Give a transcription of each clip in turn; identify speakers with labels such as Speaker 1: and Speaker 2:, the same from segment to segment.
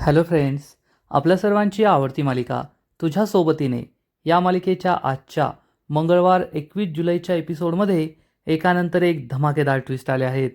Speaker 1: Hello friends, आपल्या सर्वांची आवडती मालिका तुझ्या सोबतीने या मालिकेच्या आजच्या मंगळवार 21 जुलैच्या एपिसोडमध्ये एकानंतर एक धमाकेदार ट्विस्ट आले आहेत.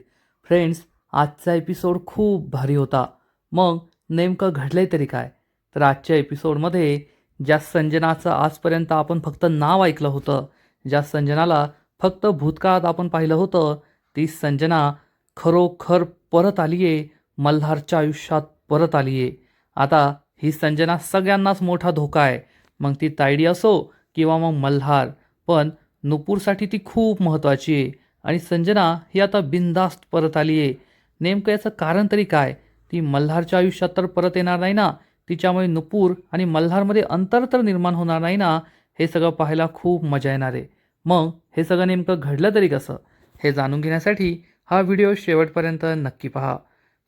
Speaker 1: फ्रेंड्स, आजचा एपिसोड खूप भारी होता. मग नेमकं घडलंय तरी काय? तर आजच्या एपिसोडमध्ये ज्या संजनाचं आजपर्यंत आपण फक्त नाव ऐकलं होतं, ज्या संजनाला फक्त भूतकाळात आपण पाहिलं होतं, ती संजना खरोखर परत आली आहे, मल्हारच्या आयुष्यात परत आली आहे. आता ही संजना सगळ्यांनाच मोठा धोका आहे. मग ती तायडी असो किंवा मग मल्हार. पण नुपूरसाठी ती खूप महत्त्वाची आहे. आणि संजना ही आता बिनधास्त परत आली आहे. नेमकं याचं कारण तरी काय? ती मल्हारच्या आयुष्यात तर परत येणार नाही ना. तिच्यामुळे नुपूर आणि मल्हारमध्ये अंतर तर निर्माण होणार नाही ना. हे सगळं पाहायला खूप मजा येणार आहे. मग हे सगळं नेमकं घडलं तरी कसं? हे जाणून घेण्यासाठी हा व्हिडिओ शेवटपर्यंत नक्की पहा.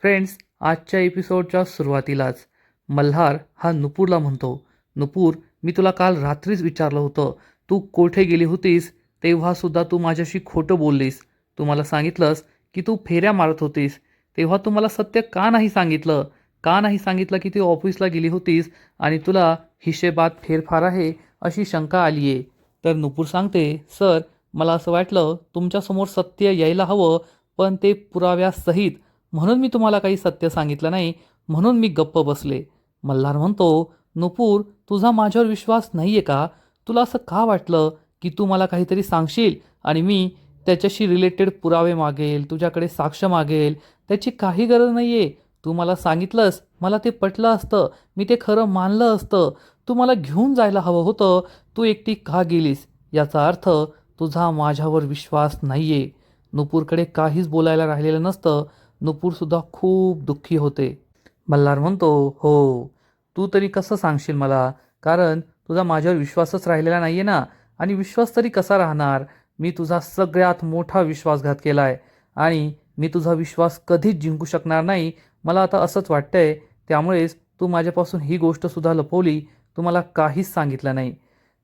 Speaker 1: फ्रेंड्स, आजच्या एपिसोडच्या सुरुवातीलाच मल्हार हा नुपूरला म्हणतो, नुपूर, मी तुला काल रात्रीच विचारलं होतं, तू कोठे गेली होतीस तेव्हासुद्धा तू माझ्याशी खोटं बोललीस. तू मला सांगितलंस की तू फेऱ्या मारत होतीस. तेव्हा तू मला सत्य का नाही सांगितलं? का नाही सांगितलं की तू ऑफिसला गेली होतीस आणि तुला हिशेबात फेरफार आहे अशी शंका आली आहे? तर नुपूर सांगते, सर, मला असं वाटलं तुमच्यासमोर सत्य यायला हवं, पण ते पुराव्यासहित, म्हणून मी तुम्हाला काही सत्य सांगितलं नाही, म्हणून मी गप्प बसले. मल्हार म्हणतो, नुपूर, तुझा माझ्यावर विश्वास नाही आहे का? तुला असं का वाटलं की तू मला काहीतरी सांगशील आणि मी त्याच्याशी रिलेटेड पुरावे मागेल, तुझ्याकडे साक्ष मागेल? त्याची काही गरज नाही आहे. तू मला सांगितलंस, मला ते पटलं असतं, मी ते खरं मानलं असतं. तू मला घेऊन जायला हवं होतं. तू एकटी का गेलीस? याचा अर्थ तुझा माझ्यावर विश्वास नाही आहे. नुपूरकडे काहीच बोलायला राहिलेलं नसतं. नुपूरसुद्धा खूप दुःखी होते. मल्हार म्हणतो, हो, तू तरी कसं सांगशील मला? कारण तुझा माझ्यावर विश्वासच राहिलेला नाही आहे ना. आणि विश्वास तरी कसा राहणार? मी तुझा सगळ्यात मोठा विश्वासघात केला आहे आणि मी तुझा विश्वास कधीच जिंकू शकणार नाही, मला आता असंच वाटतंय. त्यामुळेच तू माझ्यापासून ही गोष्टसुद्धा लपवली, तू मला काहीच सांगितलं नाही.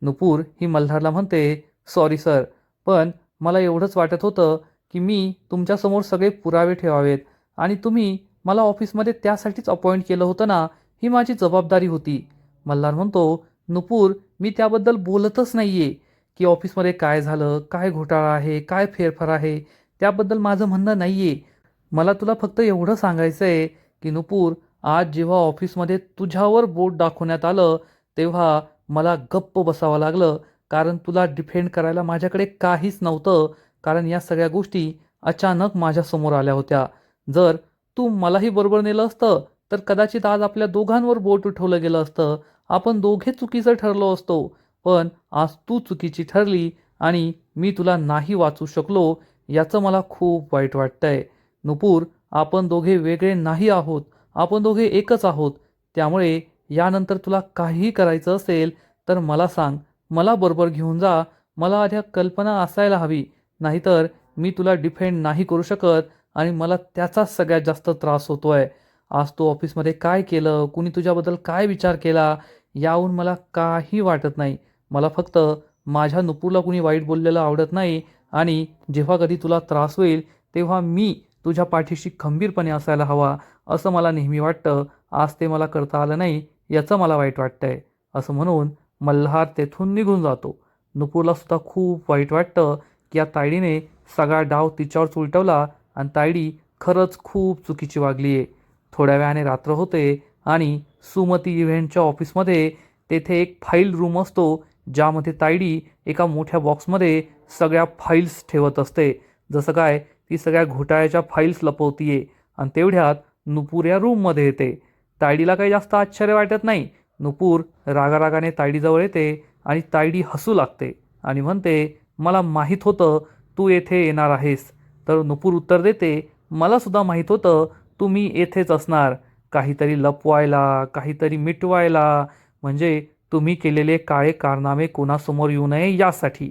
Speaker 1: नुपूर ही मल्हारला म्हणते, सॉरी सर, पण मला एवढंच वाटत होतं की मी तुमच्यासमोर सगळे पुरावे ठेवावेत आणि तुम्ही मला ऑफिसमध्ये त्यासाठीच अपॉइंट केलं होतं ना, ही माझी जबाबदारी होती. मल्हार म्हणतो, नुपूर, मी त्याबद्दल बोलतच नाही आहे की ऑफिसमध्ये काय झालं, काय घोटाळा आहे, काय फेरफार आहे, त्याबद्दल माझं म्हणणं नाही आहे. मला तुला फक्त एवढं सांगायचं आहे की नुपूर, आज जेव्हा ऑफिसमध्ये तुझ्यावर बोट दाखवण्यात आलं, तेव्हा मला गप्प बसावं लागलं, कारण तुला डिफेंड करायला माझ्याकडे काहीच नव्हतं. कारण या सगळ्या गोष्टी अचानक माझ्यासमोर आल्या होत्या. जर तू मलाही बरोबर नेलं असतं तर कदाचित आज आपल्या दोघांवर बोट उठवलं गेलं असतं. आपण दोघे चुकीचं ठरलो असतो. पण आज तू चुकीची ठरली आणि मी तुला नाही वाचू शकलो, याचं मला खूप वाईट वाटतंय. नुपूर, आपण दोघे वेगळे नाही आहोत, आपण दोघे एकच आहोत. त्यामुळे यानंतर तुला काहीही करायचं असेल तर मला सांग, मला बरोबर घेऊन जा. मला आधी कल्पना असायला हवी, नाहीतर मी तुला डिफेंड नाही करू शकत आणि मला त्याचाच सगळ्यात जास्त त्रास होतोय. आज तू ऑफिसमध्ये काय केलं, कुणी तुझ्याबद्दल काय विचार केला, याहून मला काही वाटत नाही. मला फक्त माझ्या नुपूरला कुणी वाईट बोललेलं आवडत नाही आणि जेव्हा कधी तुला त्रास होईल तेव्हा मी तुझ्या पाठीशी खंबीरपणे असायला हवा, असं मला नेहमी वाटतं. आज ते मला करता आलं नाही, याचं मला वाईट वाटतंय. असं म्हणून मल्हार तेथून निघून जातो. नुपूरला सुद्धा खूप वाईट वाटतं की या तायडीने सगळा डाव तिच्यावर उलटवला आणि तायडी खरंच खूप चुकीची वागली आहे. थोड्या वेळाने रात्र होते आणि सुमती इव्हेंटच्या ऑफिसमध्ये तेथे एक फाईल रूम असतो, ज्यामध्ये तायडी एका मोठ्या बॉक्समध्ये सगळ्या फाईल्स ठेवत असते. जसं काय ती सगळ्या घोटाळ्याच्या फाईल्स लपवतीये. आणि तेवढ्यात नुपूर या रूममध्ये येते. तायडीला काही जास्त आश्चर्य वाटत नाही. नुपूर रागारागाने तायडीजवळ येते आणि तायडी हसू लागते आणि म्हणते, मला माहीत होतं तू येथे येणार आहेस. तर नुपूर उत्तर देते, मला सुद्धा माहीत होतं तुम्ही येथेच असणार, काहीतरी लपवायला, काहीतरी मिटवायला, म्हणजे तुम्ही केलेले काळे कारनामे कोणासमोर येऊ नये यासाठी.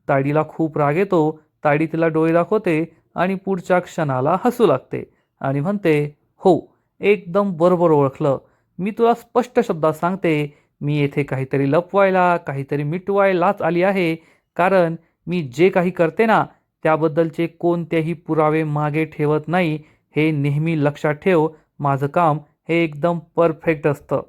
Speaker 1: तायडीला खूप राग येतो. तायडी तिला डोळे दाखवते आणि पुढच्या क्षणाला हसू लागते आणि म्हणते, हो, एकदम बरोबर ओळखलं. मी तुला स्पष्ट शब्दात सांगते, मी येथे काहीतरी लपवायला, काहीतरी मिटवायलाच आली आहे. कारण मी जे काही करते ना, त्याबद्दलचे कोणतेही पुरावे मागे ठेवत नाही. हे नेहमी लक्षात ठेव. माझं काम हे एकदम परफेक्ट असतं.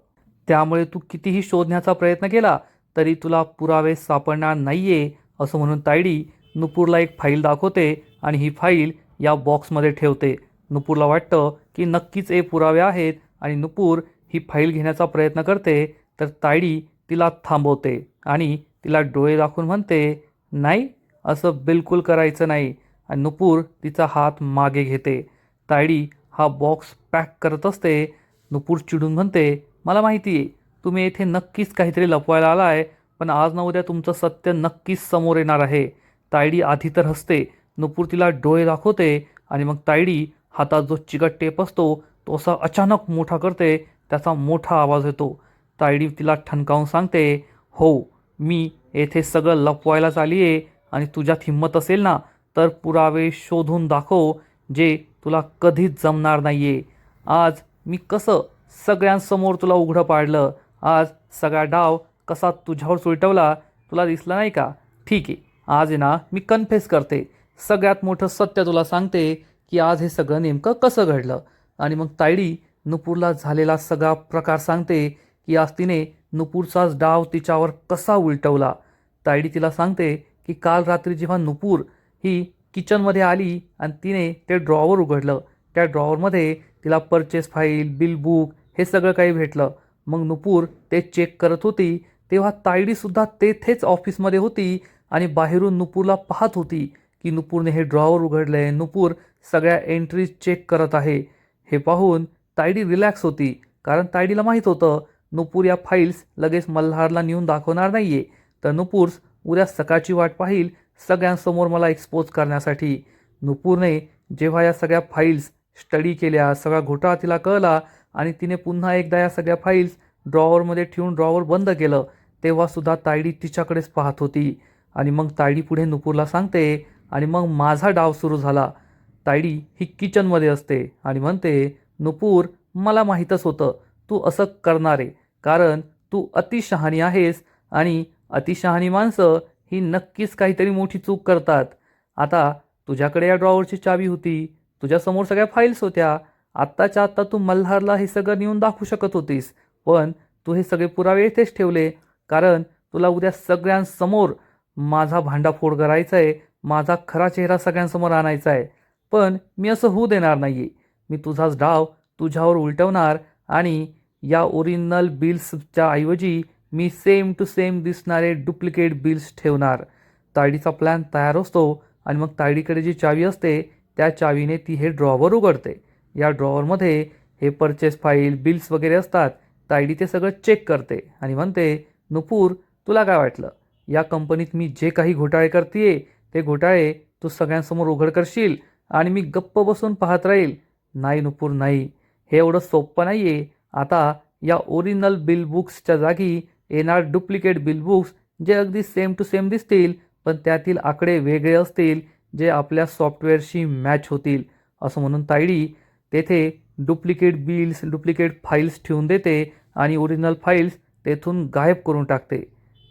Speaker 1: त्यामुळे तू कितीही शोधण्याचा प्रयत्न केला तरी तुला पुरावे सापडणार नाहीये, असं म्हणून तायडी नुपूरला एक फाईल दाखवते आणि ही फाईल या बॉक्समध्ये ठेवते. नुपूरला वाटतं की नक्कीच हे पुरावे आहेत आणि नुपूर ही फाईल घेण्याचा प्रयत्न करते, तर तायडी तिला थांबवते आणि तिला डोळे दाखवून म्हणते, नाही, असं बिलकुल करायचं नाही. आणि नुपूर तिचा हात मागे घेते. तायडी हा बॉक्स पॅक करत असते. नुपूर चिडून म्हणते, मला माहिती आहे तुम्ही येथे नक्कीच काहीतरी लपवायला आलाय, पण आज ना उद्या तुमचं सत्य नक्कीच समोर येणार आहे. तायडी आधी तर हसते. नुपूर तिला डोळे दाखवते आणि मग तायडी हातात जो चिकट टेप असतो तो असा अचानक मोठा करते. त्याचा मोठा आवाज येतो. तायडी तिला ठणकावून सांगते, हो, मी येथे सगळं लपवायलाच आली आहे आणि तुझ्यात हिंमत असेल ना तर पुरावे शोधून दाखव, जे तुला कधीच जमणार नाहीये. आज मी कसं सगळ्यांसमोर तुला उघडं पाडलं, आज सगळा डाव कसा तुझ्यावर सुलटवला तुला दिसलं नाही का? ठीक आहे, आज आहे ना मी कन्फेस करते. सगळ्यात मोठं सत्य तुला सांगते की आज हे सगळं नेमकं कसं घडलं. आणि मग तायडी नुपूरला झालेला सगळा प्रकार सांगते की आज तिने नुपूरचाच डाव तिच्यावर कसा उलटवला. तायडी तिला सांगते की काल रात्री जेव्हा नुपूर ही किचनमध्ये आली आणि तिने ते ड्रॉवर उघडलं, त्या ड्रॉवरमध्ये तिला परचेस फाईल, बिल बुक हे सगळं काही भेटलं. मग नुपूर ते चेक करत होती तेव्हा तायडीसुद्धा तेथेच ऑफिसमध्ये होती आणि बाहेरून नुपूरला पाहत होती की नुपूरने हे ड्रॉवर उघडलंय, नुपूर सगळ्या एंट्रीज चेक करत आहे. हे पाहून तायडी रिलॅक्स होती, कारण तायडीला माहीत होतं नुपूर या फाईल्स लगेच मल्हारला नेऊन दाखवणार नाहीये, तर नुपूर उद्या सकाळची वाट पाहिल सगळ्यांसमोर मला एक्सपोज करण्यासाठी. नुपूरने जेव्हा या सगळ्या फाईल्स स्टडी केल्या, सगळा घोटाळा तिला कळला आणि तिने पुन्हा एकदा या सगळ्या फाईल्स ड्रॉवरमध्ये ठेवून ड्रॉवर बंद केलं, तेव्हासुद्धा तायडी तिच्याकडेच पाहत होती. आणि मग तायडी पुढे नुपूरला सांगते, आणि मग माझा डाव सुरू झाला. तायडी ही किचनमध्ये असते आणि म्हणते, नुपूर, मला माहीतच होतं तू असं करणार आहे, कारण तू अतिशहाणी आहेस आणि अतिशहाणी माणसं ही नक्कीच काहीतरी मोठी चूक करतात. आता तुझ्याकडे या ड्रॉवरची चावी होती, तुझ्यासमोर सगळ्या फाईल्स होत्या, आत्ताच्या आत्ता तू मल्हारला हे सगळं नेऊन दाखवू शकत होतीस, पण तू हे सगळे पुरावे येथेच ठेवले, कारण तुला उद्या सगळ्यांसमोर माझा भांडाफोड करायचा आहे, माझा खरा चेहरा सगळ्यांसमोर आणायचा आहे. पण मी असं होऊ देणार नाही आहे. मी तुझाच डाव तुझ्यावर उलटवणार आणि या ओरिजिनल बिल्सच्या ऐवजी मी सेम टू सेम दिसणारे डुप्लिकेट बिल्स ठेवणार. तायडीचा प्लॅन तयार असतो आणि मग तायडीकडे जी चावी असते त्या चावीने ती हे ड्रॉवर उघडते. या ड्रॉवरमध्ये हे परचेस फाईल, बिल्स वगैरे असतात. तायडी ते सगळं चेक करते आणि म्हणते, नुपूर, तुला काय वाटलं या कंपनीत मी जे काही घोटाळे करतेय ते घोटाळे तू सगळ्यांसमोर उघड करशील आणि मी गप्प बसून पाहत राहील? नाही नुपूर, नाही, हे एवढं सोपं नाही आहे. आता या ओरिजिनल बिल बुक्सच्या जागी येणार डुप्लिकेट बिल बुक्स, जे अगदी सेम टू सेम दिसतील, पण त्यातील आकडे वेगळे असतील, जे आपल्या सॉफ्टवेअरशी मॅच होतील. असं म्हणून तायडी तेथे डुप्लिकेट बिल्स, डुप्लिकेट फाईल्स ठेवून देते आणि ओरिजिनल फाईल्स तेथून गायब करून टाकते.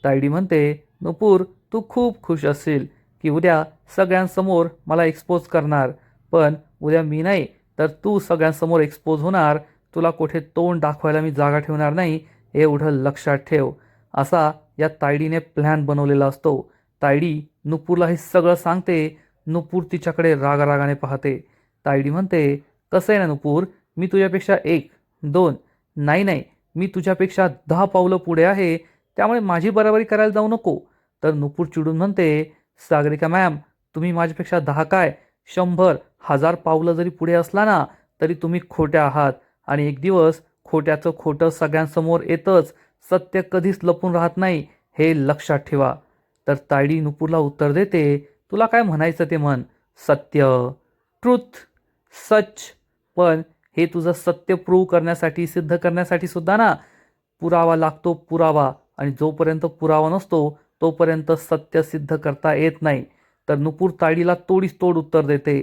Speaker 1: तायडी म्हणते, नुपूर, तू खूप खुश असेल की उद्या सगळ्यांसमोर मला एक्सपोज करणार, पण उद्या मी नाही तर तू सगळ्यांसमोर एक्सपोज होणार. तुला कुठे तोंड दाखवायला मी जागा ठेवणार नाही, एवढं लक्षात ठेव. असा या तायडीने प्लॅन बनवलेला असतो. तायडी नुपूरला हे सगळं सांगते. नुपूर तिच्याकडे रागारागाने पाहते. तायडी म्हणते, कसं आहे ना नुपूर, मी तुझ्यापेक्षा 1, 2, नाही नाही, मी तुझ्यापेक्षा 10 पावलं पुढे आहे, त्यामुळे माझी बराबरी करायला जाऊ नको. तर नुपूर चिडून म्हणते, सागरिका मॅम, तुम्ही माझ्यापेक्षा 10 काय, 100, 1000 पावलं जरी पुढे असला ना तरी तुम्ही खोट्या आहात आणि एक दिवस खोट्याचं खोटं सगळ्यांसमोर येतच. सत्य कधीच लपून राहत नाही, हे लक्षात ठेवा. तर तायडी नुपूरला उत्तर देते, तुला काय म्हणायचं ते म्हण. सत्य, ट्रूथ, सच. पण हे तुझं सत्य प्रूव्ह करण्यासाठी, सिद्ध करण्यासाठी सुद्धा ना पुरावा लागतो, पुरावा. आणि जोपर्यंत पुरावा नसतो तोपर्यंत सत्य सिद्ध करता येत नाही. तर नुपूर तायडीला तोडीस तोड उत्तर देते.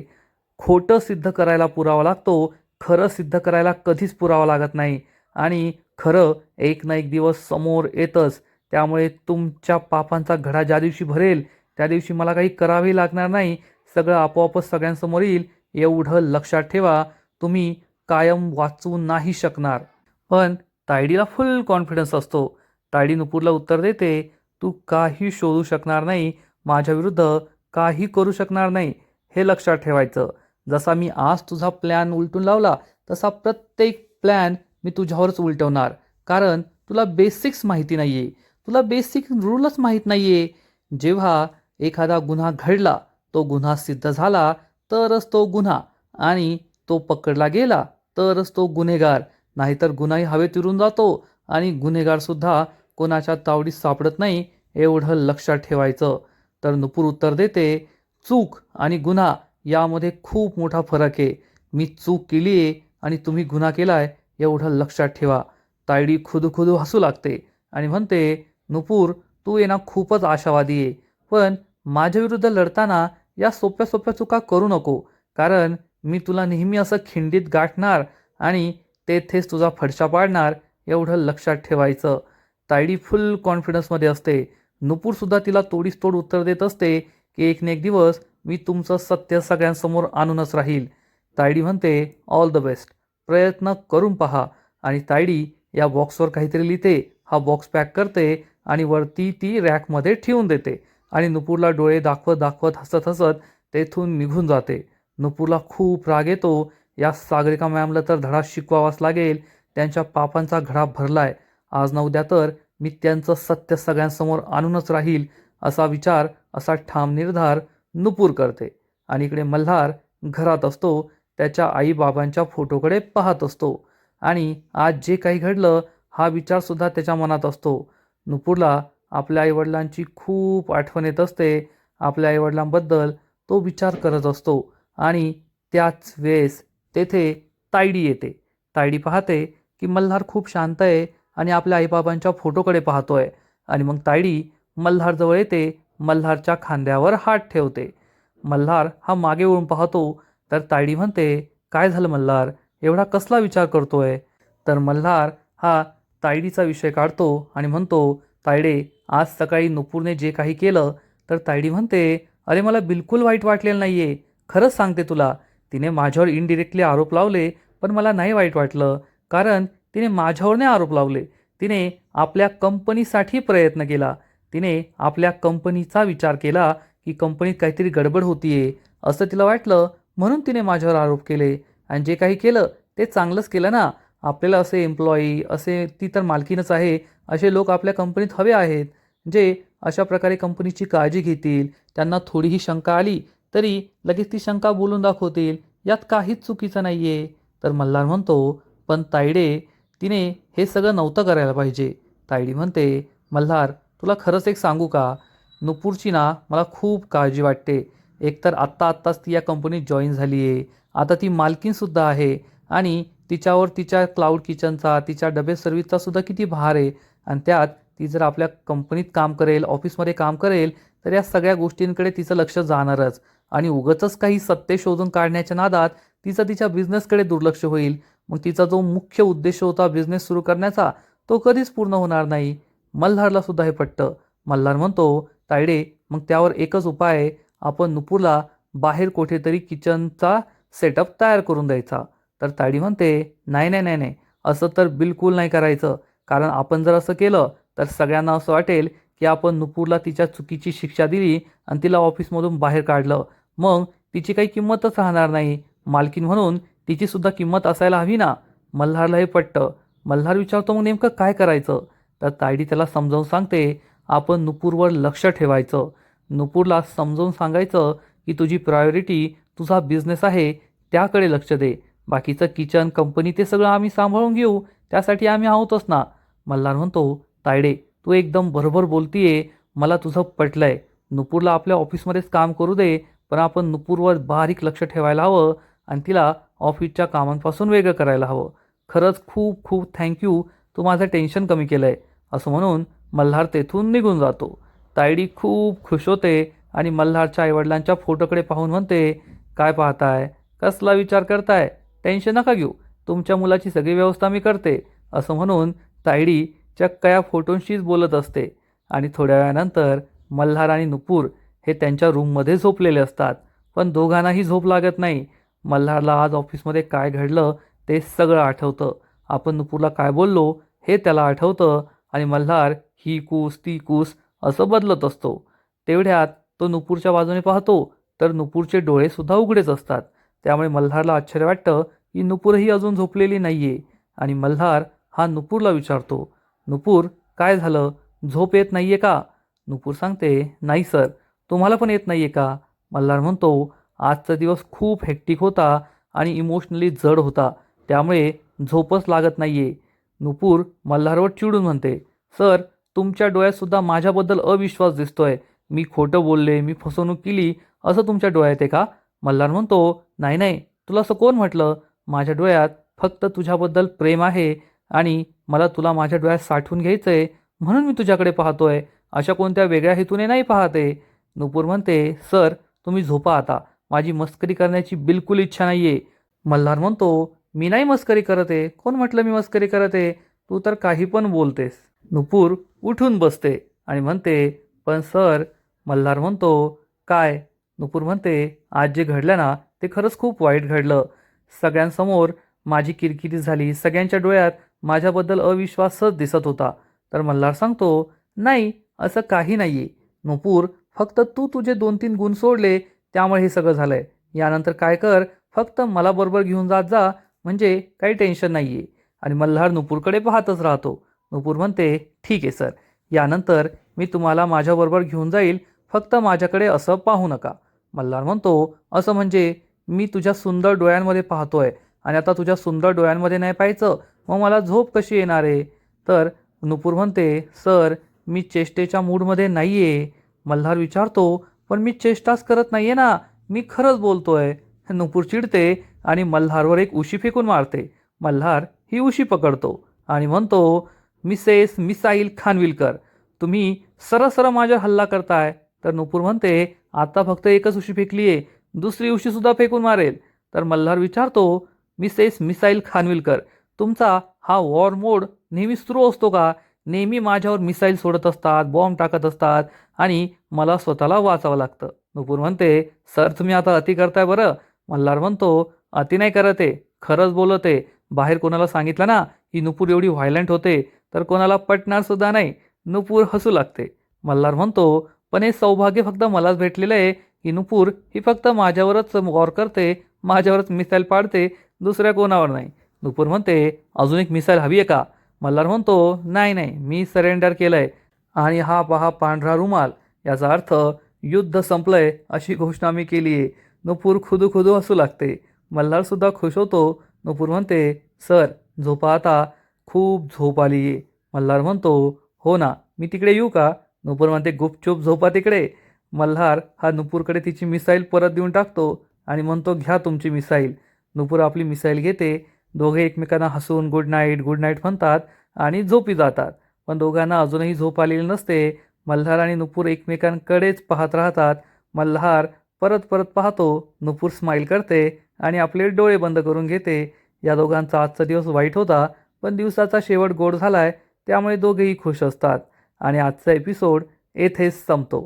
Speaker 1: खोटं सिद्ध करायला पुरावा लागतो, खरं सिद्ध करायला कधीच पुरावा लागत नाही. आणि खरं एक ना एक दिवस समोर येतच. त्यामुळे तुमच्या पापांचा घडा ज्या दिवशी भरेल त्या दिवशी मला काही करावे लागणार नाही, सगळं आपोआपच सगळ्यांसमोर येईल, एवढं लक्षात ठेवा. तुम्ही कायम वाचू नाही शकणार. पण तायडीला फुल कॉन्फिडन्स असतो. तायडी नुपूरला उत्तर देते, तू काही शोधू शकणार नाही, माझ्या विरुद्ध काही करू शकणार नाही, हे लक्षात ठेवायचं. जसा मी आज तुझा प्लॅन उलटून लावला तसा प्रत्येक प्लॅन मी तुझ्यावरच उलटवणार. कारण तुला बेसिक्स माहिती नाही आहे, तुला बेसिक रूलच माहीत नाही आहे. जेव्हा एखादा गुन्हा घडला, तो गुन्हा सिद्ध झाला तरच तो गुन्हा, आणि तो पकडला गेला तरच तो गुन्हेगार. नाहीतर गुन्हाही हवेत विरून जातो आणि गुन्हेगारसुद्धा कोणाच्या तावडीत सापडत नाही, एवढं लक्षात ठेवायचं. तर नुपूर उत्तर देते, चूक आणि गुन्हा यामध्ये खूप मोठा फरक आहे. मी चूक केली आहे आणि तुम्ही गुन्हा केला आहे, एवढं लक्षात ठेवा. तायडी खुदू हसू लागते आणि म्हणते, नुपूर तू ये ना खूपच आशावादी आहे, पण माझ्या विरुद्ध लढताना या सोप्या सोप्या चुका करू नको. कारण मी तुला नेहमी असं खिंडीत गाठणार आणि तेथेच तुझा फडशा पाडणार, एवढं लक्षात ठेवायचं. तायडी फुल कॉन्फिडन्समध्ये असते. नुपूरसुद्धा तिला तोडीस तोड उत्तर देत असते की एक ना एक दिवस मी तुमचं सत्य सगळ्यांसमोर आणूनच राहील. तायडी म्हणते, ऑल द बेस्ट, प्रयत्न करून पहा. आणि तायडी या बॉक्सवर काहीतरी लिहिते. हा बॉक्स पॅक करते आणि वरती ती रॅकमध्ये ठेवून देते आणि नुपूरला डोळे दाखवत दाखवत हसत हसत तेथून निघून जाते. नुपूरला खूप राग येतो. या सागरिका मॅमला तर धडा शिकवावाच लागेल. त्यांच्या पापांचा घडा भरलाय. आज ना उद्या तर मी त्यांचं सत्य सगळ्यांसमोर आणूनच राहील, असा विचार, असा ठाम निर्धार नुपूर करते. आणि इकडे मल्हार घरात असतो. त्याच्या आईबाबांच्या फोटोकडे पाहत असतो आणि आज जे काही घडलं हा विचारसुद्धा त्याच्या मनात असतो. नुपूरला आपल्या आईवडिलांची खूप आठवण येत असते. आपल्या आईवडिलांबद्दल तो विचार करत असतो आणि त्याच वेळेस तेथे तायडी येते. तायडी पाहते की मल्हार खूप शांत आहे आणि आपल्या आईबाबांच्या फोटोकडे पाहतोय. आणि मग तायडी मल्हारजवळ येते, मल्हारच्या खांद्यावर हात ठेवते. मल्हार हा मागे वळून पाहतो. तर तायडी म्हणते, काय झालं मल्हार, एवढा कसला विचार करतोय? तर मल्हार हा तायडीचा विषय काढतो आणि म्हणतो, तायडे, आज सकाळी नुपूरने जे काही केलं. तर तायडी म्हणते, अरे मला बिलकुल वाईट वाटलेलं नाही आहे, खरंच सांगते तुला. तिने माझ्यावर इनडिरेक्टली आरोप लावले, पण मला नाही वाईट वाटलं. कारण तिने माझ्यावर नाही आरोप लावले, तिने आपल्या कंपनीसाठी प्रयत्न केला. तिने आपल्या कंपनीचा विचार केला की कंपनीत काहीतरी गडबड होतीये असं तिला वाटलं, म्हणून तिने माझ्यावर आरोप केले. आणि जे काही केलं ते चांगलंच केलं ना. आपल्याला असे एम्प्लॉई, असे, ती तर मालकीनच आहे, असे लोक आपल्या कंपनीत हवे आहेत, जे अशा प्रकारे कंपनीची काळजी घेतील. त्यांना थोडीही शंका आली तरी लगेच ती शंका बोलून दाखवतील. यात काहीच चुकीचं नाही आहे. तर मल्हार म्हणतो, पण तायडे, तिने हे सगळं नव्हतं करायला पाहिजे. तायडी म्हणते, मल्हार तुला खरंच एक सांगू का, नुपूरची ना मला खूप काळजी वाटते. एकतर आत्ताच ती या कंपनीत जॉईन झाली आहे. आता ती मालकीनसुद्धा आहे आणि तिच्यावर तिच्या क्लाउड किचनचा, तिच्या डबे सर्व्हिसचा सुद्धा किती भार आहे. आणि त्यात ती जर आपल्या कंपनीत काम करेल, ऑफिसमध्ये काम करेल, तर या सगळ्या गोष्टींकडे तिचं लक्ष जाणारच. आणि उगाचच काही सत्य शोधून काढण्याच्या नादात तिचं तिच्या बिझनेसकडे दुर्लक्ष होईल. मग तिचा जो मुख्य उद्देश होता बिझनेस सुरू करण्याचा, तो कधीच पूर्ण होणार नाही. मल्हारला सुद्धा हे पटतं. मल्हार म्हणतो, तायडे, मग त्यावर एकच उपाय आहे, आपण नुपूरला बाहेर कुठेतरी किचनचा सेटअप तयार करून द्यायचा. तर तायडी म्हणते, नाही नाही नाही नाही, असं तर बिलकुल नाही करायचं. कारण आपण जर असं केलं तर सगळ्यांना असं वाटेल की आपण नुपूरला तिच्या चुकीची शिक्षा दिली आणि तिला ऑफिसमधून बाहेर काढलं. मग तिची काही किंमतच राहणार नाही. मालकीन म्हणून तिची सुद्धा किंमत असायला हवी ना. मल्हारला हे पटतं. मल्हार विचारतो, मग नेमकं काय करायचं? तर तायडी त्याला समजावून सांगते, आपण नुपूरवर लक्ष ठेवायचं. नुपूरला समजावून सांगायचं की तुझी प्रायोरिटी तुझा बिझनेस आहे, त्याकडे लक्ष दे. बाकीचं किचन, कंपनी, ते सगळं आम्ही सांभाळून घेऊ, त्यासाठी आम्ही आहोतच ना. मल्हार म्हणतो, तायडे तू एकदम बरोबर बोलतीये, मला तुझं पटलंय. नुपूरला आपल्या ऑफिसमध्येच काम करू दे, पण आपण नुपूरवर बारीक लक्ष ठेवायला हवं आणि तिला ऑफिसच्या कामांपासून वेगळं करायला हवं. खरंच खूप खूप थँक्यू, तू माझं टेन्शन कमी केलं आहे, असं म्हणून मल्हार तेथून निघून जातो. तायडी खूप खुश होते आणि मल्हारच्या आईवडिलांच्या फोटोकडे पाहून म्हणते, काय पाहताय, कसला विचार करताय, टेन्शन नका घेऊ, तुमच्या मुलाची सगळी व्यवस्था मी करते, असं म्हणून तायडी चक्क या फोटोंशीच बोलत असते. आणि थोड्या वेळानंतर मल्हार आणि नुपूर हे त्यांच्या रूममध्ये झोपलेले असतात. पण दोघांनाही झोप लागत नाही. मल्हारला आज ऑफिसमध्ये काय घडलं ते सगळं आठवतं. आपण नुपूरला काय बोललो हे त्याला आठवतं आणि मल्हार ही कूस ती कूस असं बदलत असतो. तेवढ्यात तो नुपूरच्या बाजूने पाहतो तर नुपूरचे डोळेसुद्धा उघडेच असतात. त्यामुळे मल्हारला आश्चर्य वाटतं की नुपूरही अजून झोपलेली नाहीये आणि मल्हार हा नुपूरला विचारतो, नुपूर काय झालं? झोप येत नाहीये का? नुपूर सांगते, नाही सर. तुम्हाला पण येत नाहीये का? मल्हार म्हणतो, आजचा दिवस खूप हेक्टिक होता आणि इमोशनली जड होता, त्यामुळे झोपच लागत नाहीये. नुपूर मल्हारवर चिडून म्हणते, सर तुमच्या डोळ्यातसुद्धा माझ्याबद्दल अविश्वास दिसतोय. मी खोटं बोलले, मी फसवणूक केली असं तुमच्या डोळ्यात आहे का? मल्हार म्हणतो, नाही नाही, तुला असं कोण म्हटलं? माझ्या डोळ्यात फक्त तुझ्याबद्दल प्रेम आहे आणि मला तुला माझ्या डोळ्यात साठवून घ्यायचंय म्हणून मी तुझ्याकडे पाहतोय. अशा कोणत्या वेगळ्या हेतूने नाही पाहते. नुपूर म्हणते, सर तुम्ही झोपा आता. माझी मस्करी करण्याची बिलकुल इच्छा नाहीये. मल्हार म्हणतो, मी नाही मस्करी करत आहे. कोण म्हटलं मी मस्करी करत आहे? तू तर काही पण बोलतेस. नुपूर उठून बसते आणि म्हणते, पण सर. मल्हार म्हणतो, काय? नुपूर म्हणते, आज जे घडलं ना ते खरंच खूप वाईट घडलं. सगळ्यांसमोर माझी किरकिरी झाली. सगळ्यांच्या डोळ्यात माझ्याबद्दल अविश्वासच दिसत होता. तर मल्हार सांगतो, नाही असं काही नाहीये. नुपूर फक्त तू तुझे 2-3 गुण सोडले त्यामुळे हे सगळं झालंय. यानंतर काय कर, फक्त मला बरोबर घेऊन जात जा म्हणजे काही टेन्शन नाहीये. आणि मल्हार नुपूरकडे पाहतच राहतो. नुपूर म्हणते, ठीक आहे सर. यानंतर मी तुम्हाला माझ्याबरोबर घेऊन जाईल. फक्त माझ्याकडे असं पाहू नका. मल्हार म्हणतो, असं म्हणजे? मी तुझ्या सुंदर डोळ्यांमध्ये पाहतोय आणि आता तुझ्या सुंदर डोळ्यांमध्ये नाही पाहायचं मग मला झोप कशी येणार आहे? तर नुपूर म्हणते, सर मी चेष्टेच्या मूडमध्ये नाही आहे. मल्हार विचारतो, पण मी चेष्टाच करत नाही आहे ना, मी खरंच बोलतोय. नुपूर चिडते आणि मल्हारवर एक उशी फेकून मारते. मल्हार ही उशी पकडतो आणि म्हणतो, मिसेस मिसाईल खानविलकर, तुम्ही सरळ माझ्यावर हल्ला करताय. तर नुपूर म्हणते, आता फक्त एकच उशी फेकली आहे, दुसरी उशीसुद्धा फेकून मारेल. तर मल्हार विचारतो, मिसेस मिसाईल खानविलकर, तुमचा हा वॉर मोड नेहमी सुरू असतो का? नेहमी माझ्यावर मिसाईल सोडत असतात, बॉम्ब टाकत असतात आणि मला स्वतःला वाचावं लागतं. नुपूर म्हणते, सर तुम्ही आता अति करताय बरं. मल्हार म्हणतो, अति नाही करत आहे, खरंच बोलत आहे. बाहेर कोणाला सांगितलं ना ही नुपूर एवढी व्हायलंट होते तर कोणाला पटणार सुद्धा नाही. नुपूर हसू लागते. मल्हार म्हणतो, पण हे सौभाग्य फक्त मलाच भेटलेलं आहे की नुपूर ही फक्त माझ्यावरच वॉर करते, माझ्यावरच मिसाईल पाडते, दुसऱ्या कोणावर नाही. नुपूर म्हणते, अजून एक मिसाईल हवी आहे का? मल्हार म्हणतो, नाही नाही, मी सरेंडर केलंय आणि हा पहा पांढरा रुमाल, याचा अर्थ युद्ध संपलंय अशी घोषणा मी केली आहे. नुपूर खुदू खुदू हसू लागते. मल्हारसुद्धा खुश होतो. नुपूर म्हणते, सर झोपा आता, खूप झोप आली आहे. मल्हार म्हणतो, हो ना, मी तिकडे येऊ का? नुपूर म्हणते, गुपचूप झोपा तिकडे. मल्हार हा नुपूरकडे तिची मिसाईल परत देऊन टाकतो आणि म्हणतो, घ्या तुमची मिसाईल. नुपूर आपली मिसाईल घेते. दोघे एकमेकांना हसून गुड नाईट म्हणतात आणि झोपी जातात. पण दोघांना अजूनही झोप आलेली नसते. मल्हार आणि नुपूर एकमेकांकडेच पाहत राहतात. मल्हार परत परत पाहतो. नुपूर स्माईल करते आणि आपले डोळे बंद करून घेते. या दोघांचा आजचा दिवस वाईट होता, पण दिवसाचा शेवट गोड झालाय, त्यामुळे दोघेही खुश असतात. आणि आजचा एपिसोड येथेच संपतो.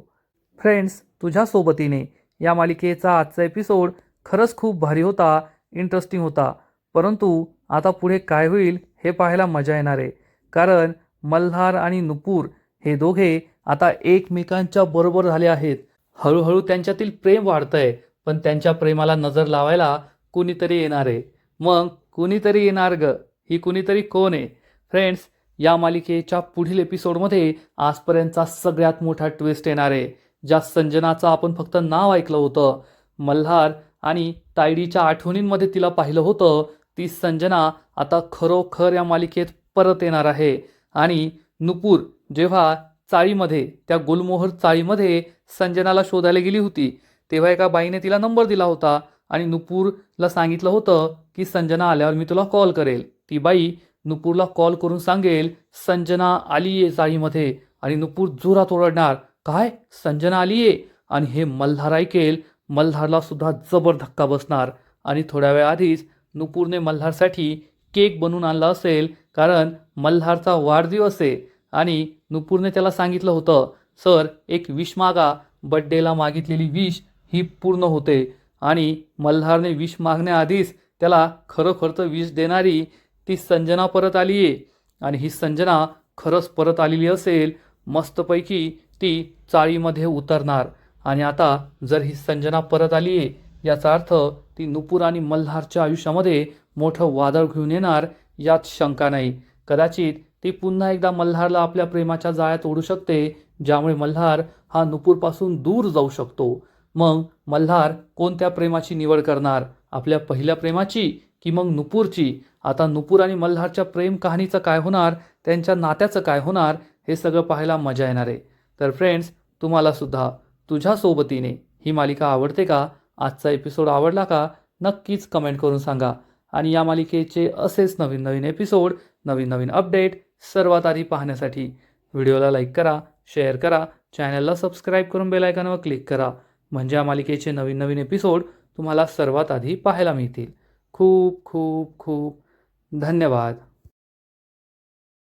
Speaker 1: फ्रेंड्स, तुझ्या सोबतीने या मालिकेचा आजचा एपिसोड खरंच खूप भारी होता, इंटरेस्टिंग होता. परंतु आता पुढे काय होईल हे पाहायला मजा येणार आहे. कारण मल्हार आणि नुपूर हे दोघे आता एकमेकांच्या बरोबर झाले आहेत. हळूहळू त्यांच्यातील प्रेम वाढतंय, पण त्यांच्या प्रेमाला नजर लावायला कुणीतरी येणार आहे. मग कुणीतरी येणार ग, ही कुणीतरी कोण आहे? फ्रेंड्स, या मालिकेच्या पुढील एपिसोडमध्ये आजपर्यंतचा सगळ्यात मोठा ट्विस्ट येणार आहे. ज्या संजनाचं आपण फक्त नाव ऐकलं होतं, मल्हार आणि तायडीच्या आठवणींमध्ये तिला पाहिलं होतं, ती संजना आता खरोखर या मालिकेत परत येणार आहे. आणि नुपूर जेव्हा चाळीमध्ये, त्या गुलमोहर चाळीमध्ये संजनाला शोधायला गेली होती, तेव्हा एका बाईने तिला नंबर दिला होता आणि नुपूरला सांगितलं होतं की संजना आल्यावर मी तुला कॉल करेल. ती बाई नुपूरला कॉल करून सांगेल, संजना आली आहे चाळीमध्ये. आणि नुपूर जोरात ओरडणार, काय संजना आली आहे? आणि हे मल्हार ऐकेल. मल्हारला सुद्धा जबर धक्का बसणार. आणि थोड्या वेळ आधीच नुपूरने मल्हारसाठी केक बनवून आणला असेल, कारण मल्हारचा वाढदिवस आहे. आणि नुपूरने त्याला सांगितलं होतं, सर एक विश मागा, बड्डेला मागितलेली विश ही पूर्ण होते. आणि मल्हारने विश मागण्याआधीच त्याला खरोखरचं विष देणारी ती संजना परत आली आहे आणि ही संजना खरंच परत आलेली असेल, मस्तपैकी ती चाळीमध्ये उतरणार. आणि आता जर ही संजना परत आली आहे याचा अर्थ ती नुपूर आणि मल्हारच्या आयुष्यामध्ये मोठं वादळ घेऊन येणार यात शंका नाही. कदाचित ती पुन्हा एकदा मल्हारला आपल्या प्रेमाच्या जाळ्यात ओढू शकते, ज्यामुळे मल्हार हा नुपूरपासून दूर जाऊ शकतो. मग मल्हार कोणत्या प्रेमाची निवड करणार, आपल्या पहिल्या प्रेमाची की मग नुपूरची? आता नुपूर आणि मल्हारच्या प्रेम कहाणीचं काय होणार, त्यांच्या नात्याचं काय होणार, हे सगळं पाहायला मजा येणार आहे. तर फ्रेंड्स, तुम्हाला सुद्धा तुझ्या सोबतीने ही मालिका आवडते का? आजचा एपिसोड आवडला का? नक्कीच कमेंट करून सांगा. आणि या मालिकेचे असेच नवीन नवीन एपिसोड, नवीन नवीन अपडेट सर्वात आधी पाहण्यासाठी व्हिडिओला लाईक करा, शेअर करा, चॅनलला सबस्क्राईब करून बेल आयकॉनवर क्लिक करा. म्हणजे या मालिकेचे नवीन नवीन एपिसोड तुम्हाला सर्वात आधी पाहायला मिळतील. खूप खूप खूप धन्यवाद.